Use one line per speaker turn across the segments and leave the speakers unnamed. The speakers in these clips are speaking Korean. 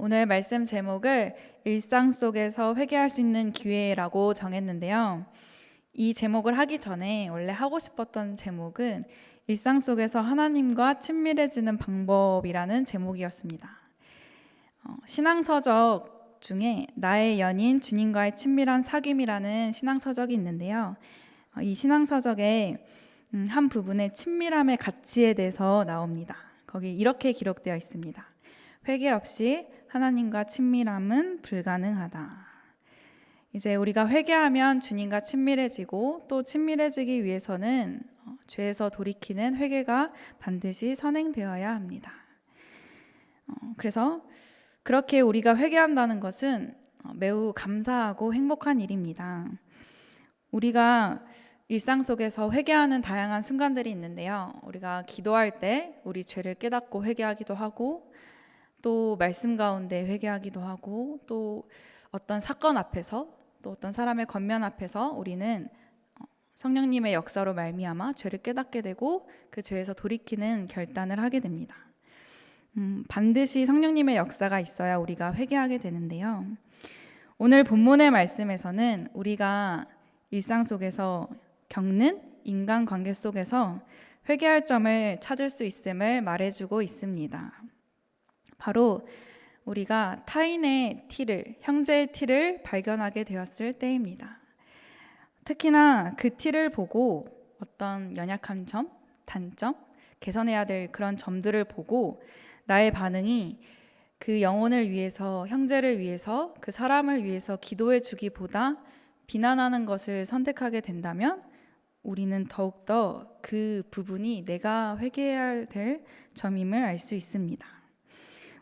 오늘 말씀 제목을 일상 속에서 회개할 수 있는 기회라고 정했는데요. 이 제목을 하기 전에 원래 하고 싶었던 제목은 일상 속에서 하나님과 친밀해지는 방법이라는 제목이었습니다. 신앙서적 중에 나의 연인 주님과의 친밀한 사귐이라는 신앙서적이 있는데요. 이 신앙서적에 한 부분에 친밀함의 가치에 대해서 나옵니다. 거기 이렇게 기록되어 있습니다. 회개 없이 하나님과 친밀함은 불가능하다. 이제 우리가 회개하면 주님과 친밀해지고 또 친밀해지기 위해서는 죄에서 돌이키는 회개가 반드시 선행되어야 합니다. 그래서 그렇게 우리가 회개한다는 것은 매우 감사하고 행복한 일입니다. 우리가 일상 속에서 회개하는 다양한 순간들이 있는데요. 우리가 기도할 때 우리 죄를 깨닫고 회개하기도 하고, 또 말씀 가운데 회개하기도 하고, 또 어떤 사건 앞에서, 또 어떤 사람의 권면 앞에서 우리는 성령님의 역사로 말미암아 죄를 깨닫게 되고 그 죄에서 돌이키는 결단을 하게 됩니다. 반드시 성령님의 역사가 있어야 우리가 회개하게 되는데요. 오늘 본문의 말씀에서는 우리가 일상 속에서 겪는 인간관계 속에서 회개할 점을 찾을 수 있음을 말해주고 있습니다. 바로 우리가 타인의 티를, 형제의 티를 발견하게 되었을 때입니다. 특히나 그 티를 보고 어떤 연약한 점, 단점, 개선해야 될 그런 점들을 보고 나의 반응이 그 영혼을 위해서, 형제를 위해서, 그 사람을 위해서 기도해 주기보다 비난하는 것을 선택하게 된다면 우리는 더욱더 그 부분이 내가 회개해야 될 점임을 알 수 있습니다.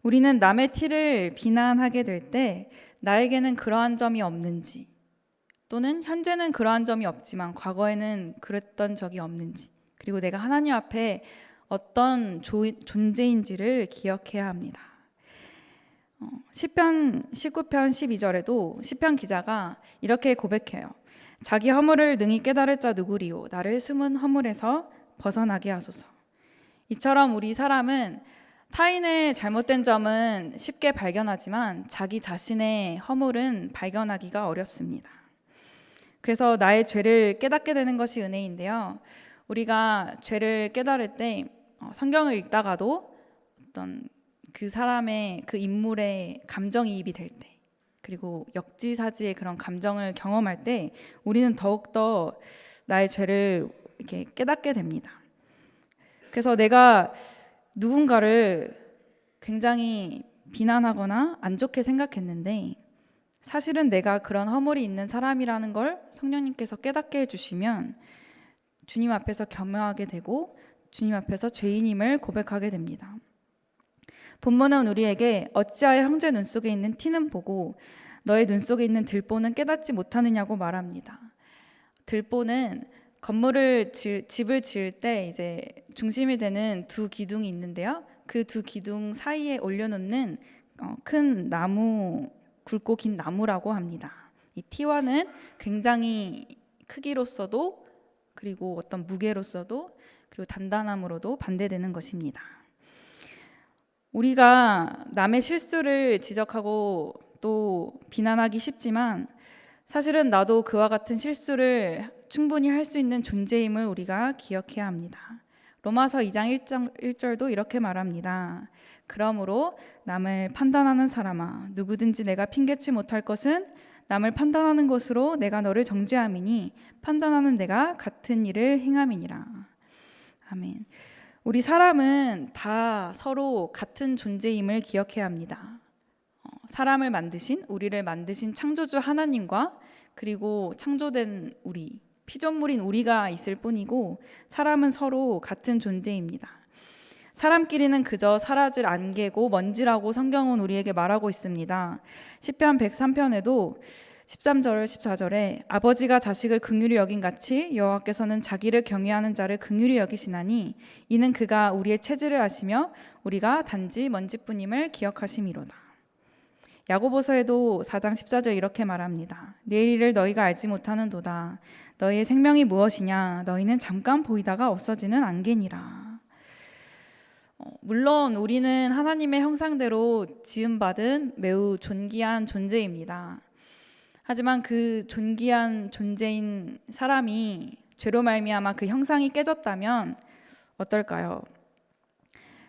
우리는 남의 티를 비난하게 될 때 나에게는 그러한 점이 없는지, 또는 현재는 그러한 점이 없지만 과거에는 그랬던 적이 없는지, 그리고 내가 하나님 앞에 어떤 존재인지를 기억해야 합니다. 시편 19편 12절에도 시편 기자가 이렇게 고백해요. 자기 허물을 능히 깨달을 자 누구리요? 나를 숨은 허물에서 벗어나게 하소서. 이처럼 우리 사람은 타인의 잘못된 점은 쉽게 발견하지만 자기 자신의 허물은 발견하기가 어렵습니다. 그래서 나의 죄를 깨닫게 되는 것이 은혜인데요. 우리가 죄를 깨달을 때 성경을 읽다가도 어떤 그 사람의 그 인물의 감정이입이 될 때, 그리고 역지사지의 그런 감정을 경험할 때 우리는 더욱더 나의 죄를 이렇게 깨닫게 됩니다. 그래서 내가 누군가를 굉장히 비난하거나 안 좋게 생각했는데 사실은 내가 그런 허물이 있는 사람이라는 걸 성령님께서 깨닫게 해주시면 주님 앞에서 겸허하게 되고 주님 앞에서 죄인임을 고백하게 됩니다. 본문은 우리에게 어찌하여 형제 눈 속에 있는 티는 보고 너의 눈 속에 있는 들보는 깨닫지 못하느냐고 말합니다. 들보는 집을 지을 때 이제 중심이 되는 두 기둥이 있는데요. 그 두 기둥 사이에 올려놓는 큰 나무, 굵고 긴 나무라고 합니다. 이 티와는 굉장히 크기로서도, 그리고 어떤 무게로서도, 그리고 단단함으로도 반대되는 것입니다. 우리가 남의 실수를 지적하고 또 비난하기 쉽지만 사실은 나도 그와 같은 실수를 충분히 할 수 있는 존재임을 우리가 기억해야 합니다. 로마서 2장 1절도 이렇게 말합니다. 그러므로 남을 판단하는 사람아, 누구든지 내가 핑계치 못할 것은 남을 판단하는 것으로 내가 너를 정죄함이니 판단하는 내가 같은 일을 행함이니라. 아멘. 우리 사람은 다 서로 같은 존재임을 기억해야 합니다. 사람을 만드신, 우리를 만드신 창조주 하나님과 그리고 창조된 우리, 피조물인 우리가 있을 뿐이고 사람은 서로 같은 존재입니다. 사람끼리는 그저 사라질 안개고 먼지라고 성경은 우리에게 말하고 있습니다. 시편 103편에도 13절 14절에 아버지가 자식을 긍휼히 여긴 같이 여호와께서는 자기를 경외하는 자를 긍휼히 여기시나니 이는 그가 우리의 체질을 아시며 우리가 단지 먼지뿐임을 기억하심이로다. 야고보서에도 4장 14절 이렇게 말합니다. 내일 일을 너희가 알지 못하는도다. 너희의 생명이 무엇이냐? 너희는 잠깐 보이다가 없어지는 안개니라. 물론 우리는 하나님의 형상대로 지음받은 매우 존귀한 존재입니다. 하지만 그 존귀한 존재인 사람이 죄로 말미암아 그 형상이 깨졌다면 어떨까요?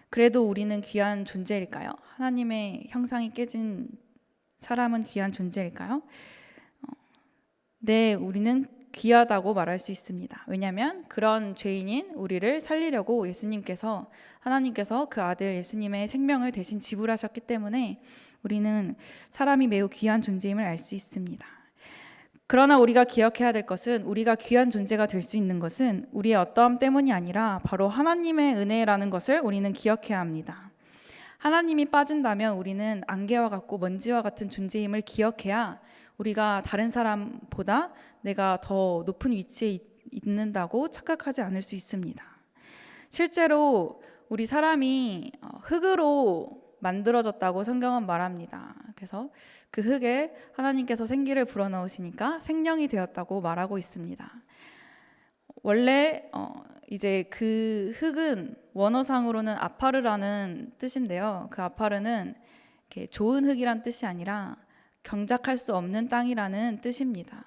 그래도 우리는 귀한 존재일까요? 하나님의 형상이 깨진 사람은 귀한 존재일까요? 네, 우리는 귀하다고 말할 수 있습니다. 왜냐하면 그런 죄인인 우리를 살리려고 하나님께서 그 아들 예수님의 생명을 대신 지불하셨기 때문에 우리는 사람이 매우 귀한 존재임을 알 수 있습니다. 그러나 우리가 기억해야 될 것은, 우리가 귀한 존재가 될 수 있는 것은 우리의 어떠함 때문이 아니라 바로 하나님의 은혜라는 것을 우리는 기억해야 합니다. 하나님이 빠진다면 우리는 안개와 같고 먼지와 같은 존재임을 기억해야 우리가 다른 사람보다 내가 더 높은 위치에 있는다고 착각하지 않을 수 있습니다. 실제로 우리 사람이 흙으로 만들어졌다고 성경은 말합니다. 그래서 그 흙에 하나님께서 생기를 불어넣으시니까 생명이 되었다고 말하고 있습니다. 원래 이제 그 흙은 원어상으로는 아파르라는 뜻인데요. 그 아파르는 이렇게 좋은 흙이란 뜻이 아니라 경작할 수 없는 땅이라는 뜻입니다.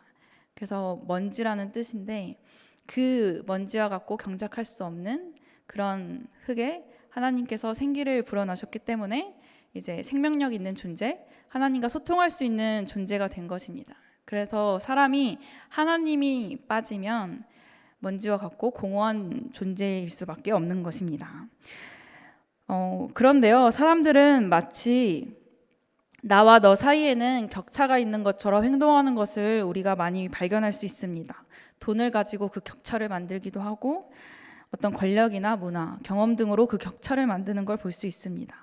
그래서 먼지라는 뜻인데 그 먼지와 같고 경작할 수 없는 그런 흙에 하나님께서 생기를 불어넣으셨기 때문에 이제 생명력 있는 존재, 하나님과 소통할 수 있는 존재가 된 것입니다. 그래서 사람이 하나님이 빠지면 먼지와 같고 공허한 존재일 수밖에 없는 것입니다. 그런데요, 사람들은 마치 나와 너 사이에는 격차가 있는 것처럼 행동하는 것을 우리가 많이 발견할 수 있습니다. 돈을 가지고 그 격차를 만들기도 하고 어떤 권력이나 문화, 경험 등으로 그 격차를 만드는 걸 볼 수 있습니다.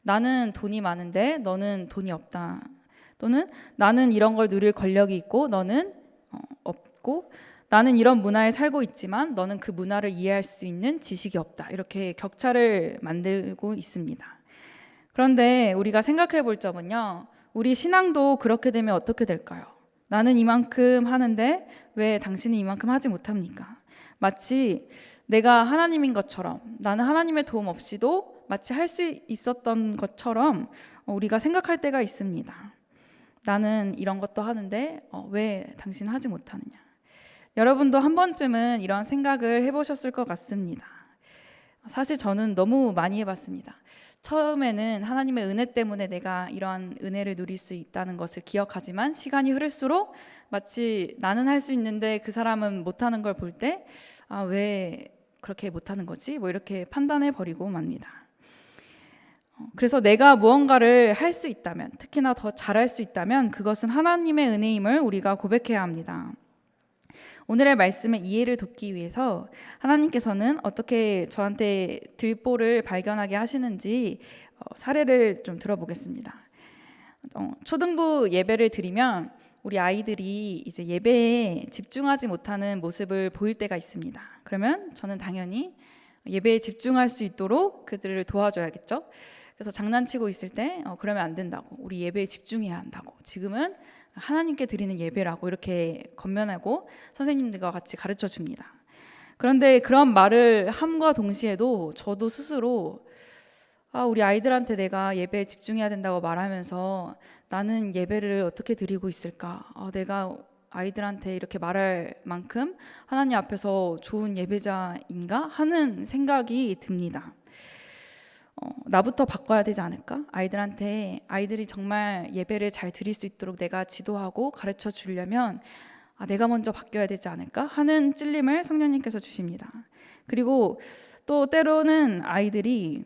나는 돈이 많은데 너는 돈이 없다. 또는 나는 이런 걸 누릴 권력이 있고 너는 없고, 나는 이런 문화에 살고 있지만 너는 그 문화를 이해할 수 있는 지식이 없다. 이렇게 격차를 만들고 있습니다. 그런데 우리가 생각해 볼 점은요, 우리 신앙도 그렇게 되면 어떻게 될까요? 나는 이만큼 하는데 왜 당신은 이만큼 하지 못합니까? 마치 내가 하나님인 것처럼, 나는 하나님의 도움 없이도 마치 할 수 있었던 것처럼 우리가 생각할 때가 있습니다. 나는 이런 것도 하는데 왜 당신은 하지 못하느냐? 여러분도 한 번쯤은 이런 생각을 해보셨을 것 같습니다. 사실 저는 너무 많이 해봤습니다. 처음에는 하나님의 은혜 때문에 내가 이러한 은혜를 누릴 수 있다는 것을 기억하지만 시간이 흐를수록 마치 나는 할 수 있는데 그 사람은 못하는 걸 볼 때 왜 그렇게 못하는 거지? 뭐 이렇게 판단해 버리고 맙니다. 그래서 내가 무언가를 할 수 있다면, 특히나 더 잘할 수 있다면 그것은 하나님의 은혜임을 우리가 고백해야 합니다. 오늘의 말씀의 이해를 돕기 위해서 하나님께서는 어떻게 저한테 들보를 발견하게 하시는지 사례를 좀 들어보겠습니다. 초등부 예배를 드리면 우리 아이들이 이제 예배에 집중하지 못하는 모습을 보일 때가 있습니다. 그러면 저는 당연히 예배에 집중할 수 있도록 그들을 도와줘야겠죠. 그래서 장난치고 있을 때 그러면 안 된다고, 우리 예배에 집중해야 한다고, 지금은 하나님께 드리는 예배라고 이렇게 권면하고 선생님들과 같이 가르쳐 줍니다. 그런데 그런 말을 함과 동시에도 저도 스스로 우리 아이들한테 내가 예배에 집중해야 된다고 말하면서 나는 예배를 어떻게 드리고 있을까? 내가 아이들한테 이렇게 말할 만큼 하나님 앞에서 좋은 예배자인가 하는 생각이 듭니다. 나부터 바꿔야 되지 않을까? 아이들이 정말 예배를 잘 드릴 수 있도록 내가 지도하고 가르쳐 주려면 내가 먼저 바뀌어야 되지 않을까 하는 찔림을 성령님께서 주십니다. 그리고 또 때로는 아이들이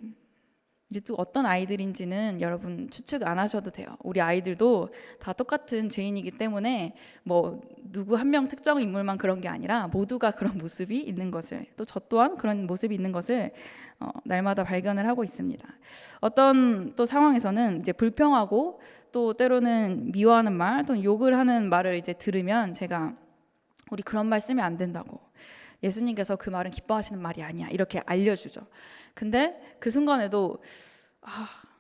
이제 또 어떤 아이들인지는 여러분 추측 안 하셔도 돼요. 우리 아이들도 다 똑같은 죄인이기 때문에 뭐 누구 한 명 특정 인물만 그런 게 아니라 모두가 그런 모습이 있는 것을, 또 저 또한 그런 모습이 있는 것을 날마다 발견을 하고 있습니다. 어떤 또 상황에서는 이제 불평하고 또 때로는 미워하는 말 또는 욕을 하는 말을 이제 들으면 제가 우리 그런 말 쓰면 안 된다고, 예수님께서 그 말은 기뻐하시는 말이 아니야, 이렇게 알려주죠. 근데 그 순간에도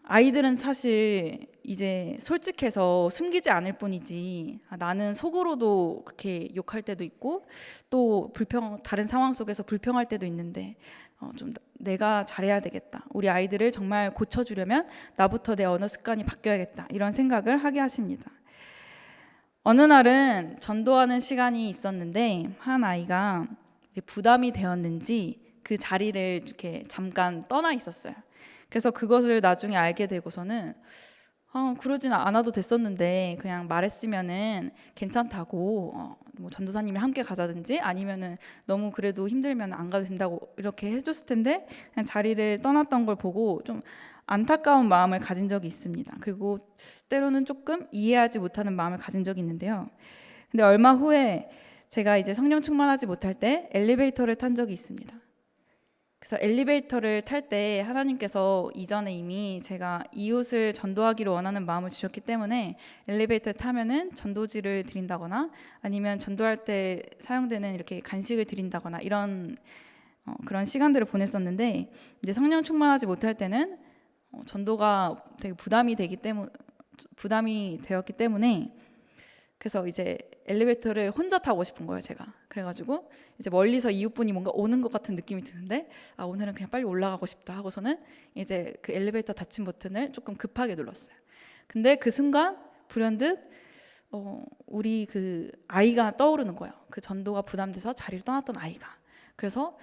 아이들은 사실 이제 솔직해서 숨기지 않을 뿐이지 나는 속으로도 그렇게 욕할 때도 있고 또 다른 상황 속에서 불평할 때도 있는데 좀 내가 잘해야 되겠다. 우리 아이들을 정말 고쳐주려면 나부터 내 언어 습관이 바뀌어야겠다. 이런 생각을 하게 하십니다. 어느 날은 전도하는 시간이 있었는데 한 아이가 이제 부담이 되었는지 그 자리를 이렇게 잠깐 떠나 있었어요. 그래서 그것을 나중에 알게 되고서는 그러진 않아도 됐었는데 그냥 말했으면은 괜찮다고 뭐 전도사님이 함께 가자든지 아니면은 너무 그래도 힘들면 안 가도 된다고 이렇게 해줬을 텐데 그냥 자리를 떠났던 걸 보고 좀 안타까운 마음을 가진 적이 있습니다. 그리고 때로는 조금 이해하지 못하는 마음을 가진 적이 있는데요. 근데 얼마 후에 제가 이제 성령 충만하지 못할 때 엘리베이터를 탄 적이 있습니다. 그래서 엘리베이터를 탈 때 하나님께서 이전에 이미 제가 이웃을 전도하기를 원하는 마음을 주셨기 때문에 엘리베이터를 타면은 전도지를 드린다거나 아니면 전도할 때 사용되는 이렇게 간식을 드린다거나 이런 그런 시간들을 보냈었는데 이제 성령 충만하지 못할 때는 전도가 되게 부담이 되었기 때문에 그래서 이제 엘리베이터를 혼자 타고 싶은 거예요, 제가. 그래가지고 이제 멀리서 이웃분이 뭔가 오는 것 같은 느낌이 드는데 오늘은 그냥 빨리 올라가고 싶다 하고서는 이제 그 엘리베이터 닫힌 버튼을 조금 급하게 눌렀어요. 근데 그 순간 불현듯 우리 그 아이가 떠오르는 거예요. 그 전도가 부담돼서 자리를 떠났던 아이가. 그래서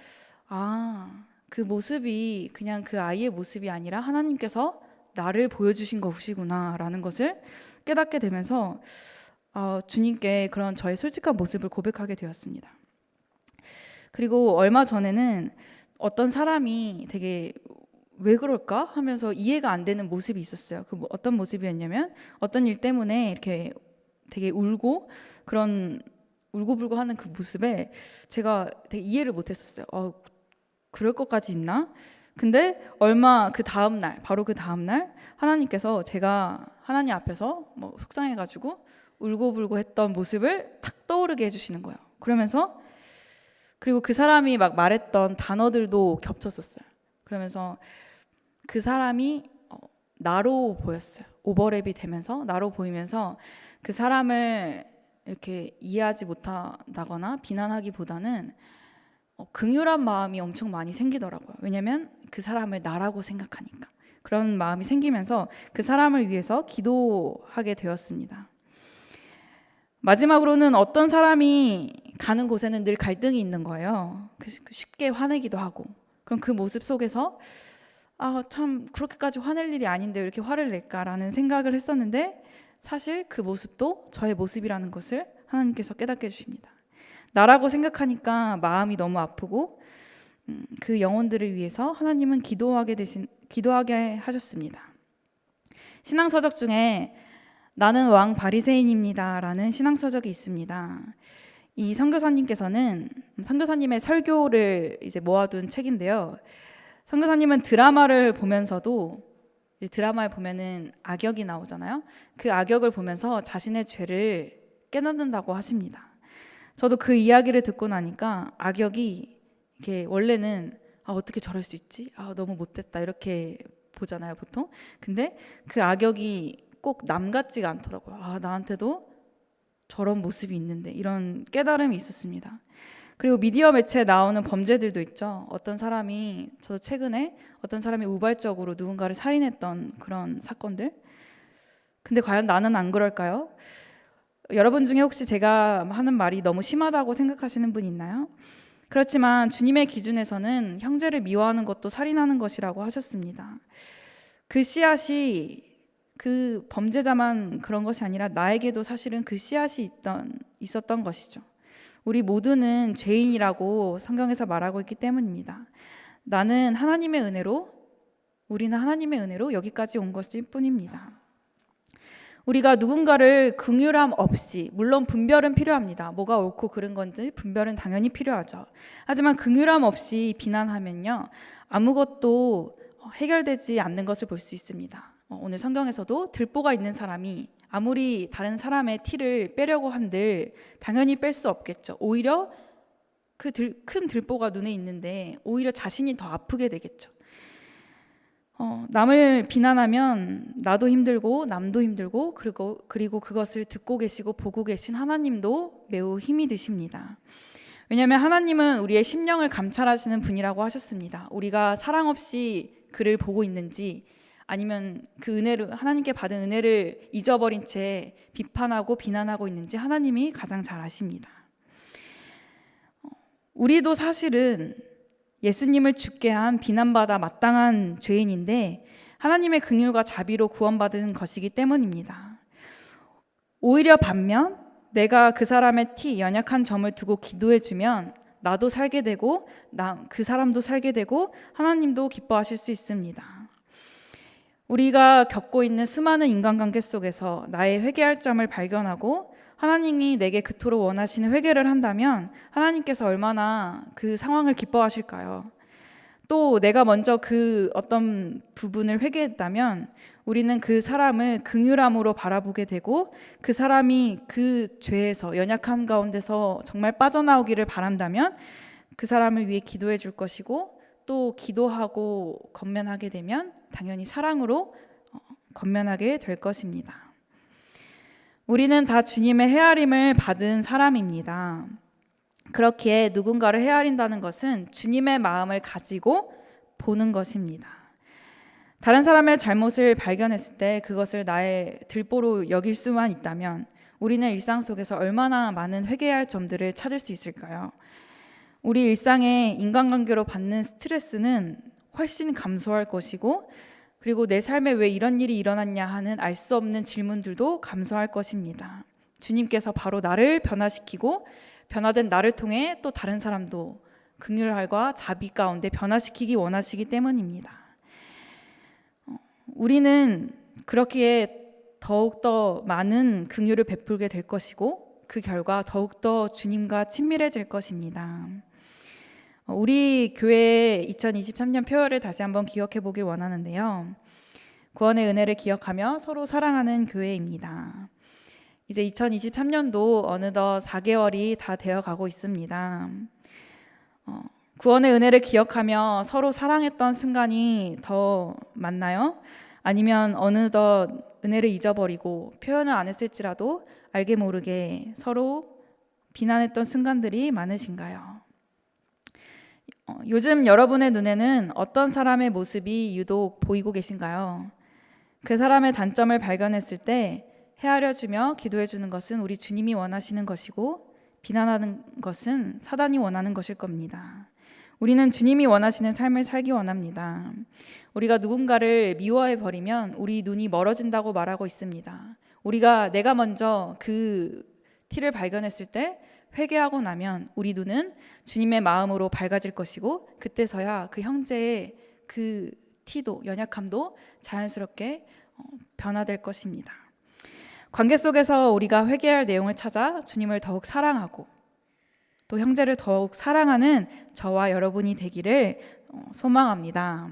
그 모습이 그냥 그 아이의 모습이 아니라 하나님께서 나를 보여주신 것이구나라는 것을 깨닫게 되면서 주님께 그런 저의 솔직한 모습을 고백하게 되었습니다. 그리고 얼마 전에는 어떤 사람이 되게 왜 그럴까 하면서 이해가 안 되는 모습이 있었어요. 어떤 모습이었냐면 어떤 일 때문에 이렇게 되게 울고 그런 울고불고 하는 그 모습에 제가 되게 이해를 못했었어요. 그럴 것까지 있나? 근데 바로 그 다음 날 하나님께서 제가 하나님 앞에서 뭐 속상해가지고 울고불고 했던 모습을 탁 떠오르게 해주시는 거예요. 그리고 그 사람이 막 말했던 단어들도 겹쳤었어요. 그러면서 그 사람이 나로 보였어요. 오버랩이 되면서 나로 보이면서 그 사람을 이렇게 이해하지 못한다거나 비난하기보다는 긍휼한 마음이 엄청 많이 생기더라고요. 왜냐면 그 사람을 나라고 생각하니까. 그런 마음이 생기면서 그 사람을 위해서 기도하게 되었습니다. 마지막으로는 어떤 사람이 가는 곳에는 늘 갈등이 있는 거예요. 쉽게 화내기도 하고. 그럼 그 모습 속에서 참 그렇게까지 화낼 일이 아닌데 왜 이렇게 화를 낼까라는 생각을 했었는데 사실 그 모습도 저의 모습이라는 것을 하나님께서 깨닫게 해주십니다. 나라고 생각하니까 마음이 너무 아프고 그 영혼들을 위해서 하나님은 기도하게 하셨습니다. 신앙서적 중에 나는 왕 바리새인입니다 라는 신앙서적이 있습니다. 이 선교사님께서는 선교사님의 설교를 이제 모아둔 책인데요. 선교사님은 드라마를 보면서도 드라마에 보면은 악역이 나오잖아요. 그 악역을 보면서 자신의 죄를 깨닫는다고 하십니다. 저도 그 이야기를 듣고 나니까 악역이 이렇게 원래는 어떻게 저럴 수 있지? 너무 못됐다 이렇게 보잖아요, 보통. 근데 그 악역이 꼭 남 같지가 않더라고요. 나한테도 저런 모습이 있는데 이런 깨달음이 있었습니다. 그리고 미디어 매체에 나오는 범죄들도 있죠. 저도 최근에 어떤 사람이 우발적으로 누군가를 살인했던 그런 사건들. 근데 과연 나는 안 그럴까요? 여러분 중에 혹시 제가 하는 말이 너무 심하다고 생각하시는 분 있나요? 그렇지만 주님의 기준에서는 형제를 미워하는 것도 살인하는 것이라고 하셨습니다. 그 씨앗이 그 범죄자만 그런 것이 아니라 나에게도 사실은 그 씨앗이 있었던 것이죠. 우리 모두는 죄인이라고 성경에서 말하고 있기 때문입니다. 우리는 하나님의 은혜로 여기까지 온 것일 뿐입니다. 우리가 누군가를 긍휼함 없이, 물론 분별은 필요합니다. 뭐가 옳고 그른 건지 분별은 당연히 필요하죠. 하지만 긍휼함 없이 비난하면요, 아무것도 해결되지 않는 것을 볼 수 있습니다. 오늘 성경에서도 들보가 있는 사람이 아무리 다른 사람의 티를 빼려고 한들 당연히 뺄 수 없겠죠. 오히려 그 큰 들보가 눈에 있는데 오히려 자신이 더 아프게 되겠죠. 남을 비난하면 나도 힘들고 남도 힘들고 그리고 그것을 듣고 계시고 보고 계신 하나님도 매우 힘이 드십니다. 왜냐하면 하나님은 우리의 심령을 감찰하시는 분이라고 하셨습니다. 우리가 사랑 없이 그를 보고 있는지, 아니면 그 은혜를, 하나님께 받은 은혜를 잊어버린 채 비판하고 비난하고 있는지 하나님이 가장 잘 아십니다. 우리도 사실은 예수님을 죽게 한 비난받아 마땅한 죄인인데 하나님의 긍휼과 자비로 구원받은 것이기 때문입니다. 오히려 반면 내가 그 사람의 연약한 점을 두고 기도해주면 나도 살게 되고 그 사람도 살게 되고 하나님도 기뻐하실 수 있습니다. 우리가 겪고 있는 수많은 인간관계 속에서 나의 회개할 점을 발견하고 하나님이 내게 그토록 원하시는 회개를 한다면 하나님께서 얼마나 그 상황을 기뻐하실까요? 또 내가 먼저 그 어떤 부분을 회개했다면 우리는 그 사람을 긍휼함으로 바라보게 되고 그 사람이 그 죄에서, 연약함 가운데서 정말 빠져나오기를 바란다면 그 사람을 위해 기도해 줄 것이고, 또 기도하고 건면하게 되면 당연히 사랑으로 건면하게 될 것입니다. 우리는 다 주님의 헤아림을 받은 사람입니다. 그렇기에 누군가를 헤아린다는 것은 주님의 마음을 가지고 보는 것입니다. 다른 사람의 잘못을 발견했을 때 그것을 나의 들보로 여길 수만 있다면 우리는 일상 속에서 얼마나 많은 회개할 점들을 찾을 수 있을까요? 우리 일상의 인간관계로 받는 스트레스는 훨씬 감소할 것이고, 그리고 내 삶에 왜 이런 일이 일어났냐 하는 알 수 없는 질문들도 감소할 것입니다. 주님께서 바로 나를 변화시키고 변화된 나를 통해 또 다른 사람도 긍휼과 자비 가운데 변화시키기 원하시기 때문입니다. 우리는 그렇기에 더욱더 많은 긍휼을 베풀게 될 것이고 그 결과 더욱더 주님과 친밀해질 것입니다. 우리 교회의 2023년 표어를 다시 한번 기억해 보길 원하는데요. 구원의 은혜를 기억하며 서로 사랑하는 교회입니다. 이제 2023년도 어느덧 4개월이 다 되어가고 있습니다. 구원의 은혜를 기억하며 서로 사랑했던 순간이 더 많나요? 아니면 어느덧 은혜를 잊어버리고 표현을 안 했을지라도 알게 모르게 서로 비난했던 순간들이 많으신가요? 요즘 여러분의 눈에는 어떤 사람의 모습이 유독 보이고 계신가요? 그 사람의 단점을 발견했을 때 헤아려주며 기도해주는 것은 우리 주님이 원하시는 것이고, 비난하는 것은 사단이 원하는 것일 겁니다. 우리는 주님이 원하시는 삶을 살기 원합니다. 우리가 누군가를 미워해버리면 우리 눈이 멀어진다고 말하고 있습니다. 내가 먼저 그 티를 발견했을 때 회개하고 나면 우리 눈은 주님의 마음으로 밝아질 것이고, 그때서야 그 형제의 그 티도, 연약함도 자연스럽게 변화될 것입니다. 관계 속에서 우리가 회개할 내용을 찾아 주님을 더욱 사랑하고 또 형제를 더욱 사랑하는 저와 여러분이 되기를 소망합니다.